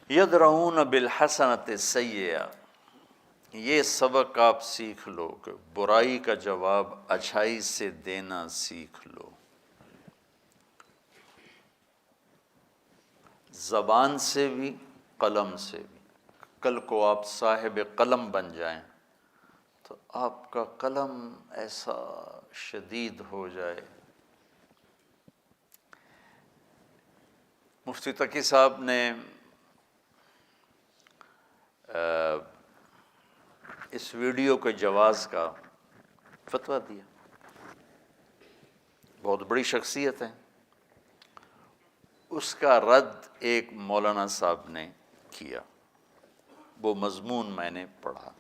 یدرؤون بالحسنۃ السیئہ، یہ سبق آپ سیکھ لو کہ برائی کا جواب اچھائی سے دینا سیکھ لو۔ زبان سے بھی، قلم سے بھی۔ کل کو آپ صاحب قلم بن جائیں تو آپ کا قلم ایسا شدید ہو جائے۔ مفتی تقی صاحب نے اس ویڈیو کے جواز کا فتویٰ دیا، بہت بڑی شخصیت ہے۔ اس کا رد ایک مولانا صاحب نے کیا، وہ مضمون میں نے پڑھا۔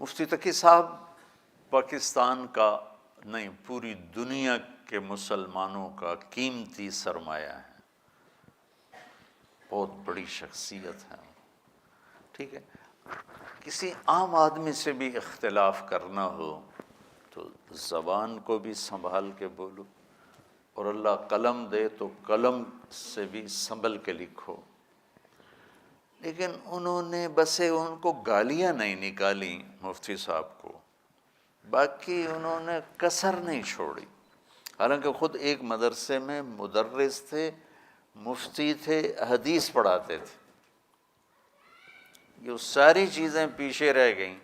مفتی تقی صاحب پاکستان کا نہیں، پوری دنیا کے مسلمانوں کا قیمتی سرمایہ ہے، بہت بڑی شخصیت ہے، ٹھیک ہے۔ کسی عام آدمی سے بھی اختلاف کرنا ہو تو زبان کو بھی سنبھال کے بولو، اور اللہ قلم دے تو قلم سے بھی سنبھل کے لکھو۔ لیکن انہوں نے بس ان کو گالیاں نہیں نکالی مفتی صاحب کو، باقی انہوں نے کسر نہیں چھوڑی۔ حالانکہ خود ایک مدرسے میں مدرس تھے، مفتی تھے، حدیث پڑھاتے تھے، یہ ساری چیزیں پیچھے رہ گئیں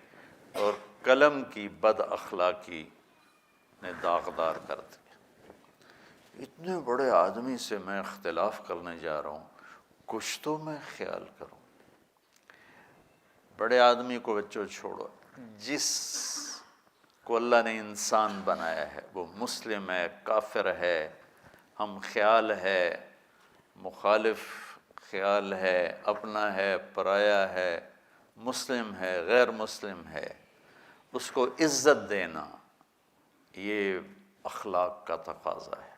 اور قلم کی بد اخلاقی نے داغدار کر دیا۔ اتنے بڑے آدمی سے میں اختلاف کرنے جا رہا ہوں، کچھ تو میں خیال کروں۔ بڑے آدمی کو بچوں چھوڑو، جس کو اللہ نے انسان بنایا ہے وہ مسلم ہے، کافر ہے، ہم خیال ہے، مخالف خیال ہے، اپنا ہے، پرایا ہے، مسلم ہے، غیر مسلم ہے، اس کو عزت دینا یہ اخلاق کا تقاضا ہے،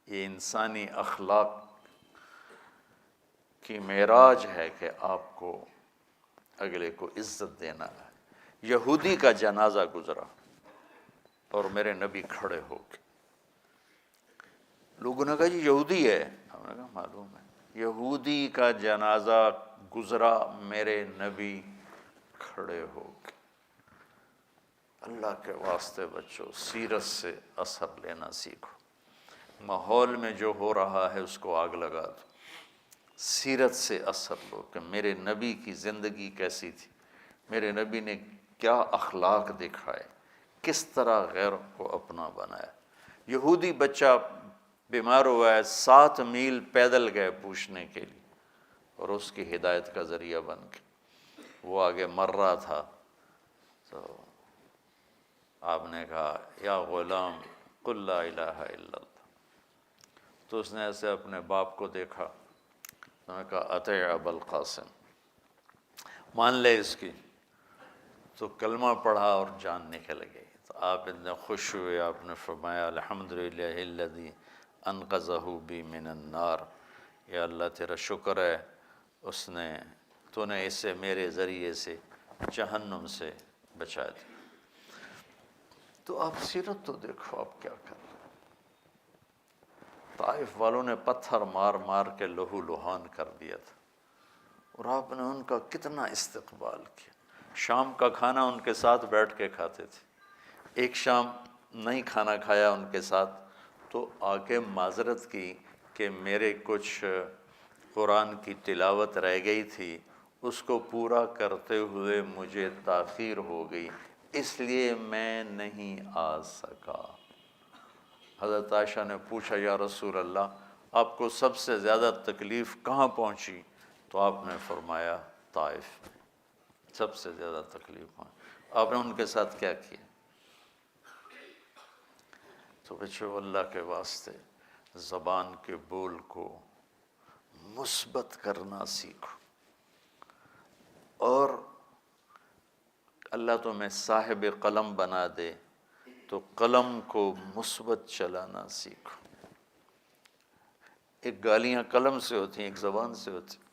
یہ انسانی اخلاق کی معراج ہے کہ آپ کو اگلے کو عزت دینا ہے۔ یہودی کا جنازہ گزرا اور میرے نبی کھڑے ہو کے، لوگوں نے کہا جی یہودی ہے، ہم نے کہا معلوم ہے، یہودی کا جنازہ گزرا، میرے نبی کھڑے ہو کے۔ اللہ کے واسطے بچوں سیرت سے اثر لینا سیکھو، ماحول میں جو ہو رہا ہے اس کو آگ لگا دو، سیرت سے اثر لو کہ میرے نبی کی زندگی کیسی تھی، میرے نبی نے کیا اخلاق دکھائے، کس طرح غیر کو اپنا بنایا۔ یہودی بچہ بیمار ہوا ہے، 7 میل پیدل گئے پوچھنے کے لیے، اور اس کی ہدایت کا ذریعہ بن کے وہ آگے مر رہا تھا، تو آپ نے کہا یا غلام قل لا الہ الا اللہ، تو اس نے ایسے اپنے باپ کو دیکھا، انہوں نے کہا اطیع ابا القاسم، مان لے اس کی، تو کلمہ پڑھا اور جان نکل گئی۔ تو آپ اتنے خوش ہوئے، آپ نے فرمایا الحمدللہ الذی انقذہ بی من النار، یا اللہ تیرا شکر ہے تو نے اسے میرے ذریعے سے جہنم سے بچا دیا۔ تو آپ سیرت تو دیکھو آپ کیا کر رہے ہیں۔ طائف والوں نے پتھر مار مار کے لہو لہان کر دیا تھا، اور آپ نے ان کا کتنا استقبال کیا۔ شام کا کھانا ان کے ساتھ بیٹھ کے کھاتے تھے، ایک شام نہیں کھانا کھایا ان کے ساتھ تو آ کے معذرت کی کہ میرے کچھ قرآن کی تلاوت رہ گئی تھی، اس کو پورا کرتے ہوئے مجھے تاخیر ہو گئی، اس لیے میں نہیں آ سکا۔ حضرت عائشہ نے پوچھا یا رسول اللہ آپ کو سب سے زیادہ تکلیف کہاں پہنچی؟ تو آپ نے فرمایا طائف میں سب سے زیادہ تکلیف پہنچی۔ آپ نے ان کے ساتھ کیا کیا؟ تو بچوں اللہ کے واسطے زبان کے بول کو مثبت کرنا سیکھو، اور اللہ تمہیں صاحب قلم بنا دے تو قلم کو مثبت چلانا سیکھو۔ ایک گالیاں قلم سے ہوتی ہیں، ایک زبان سے ہوتی ہیں۔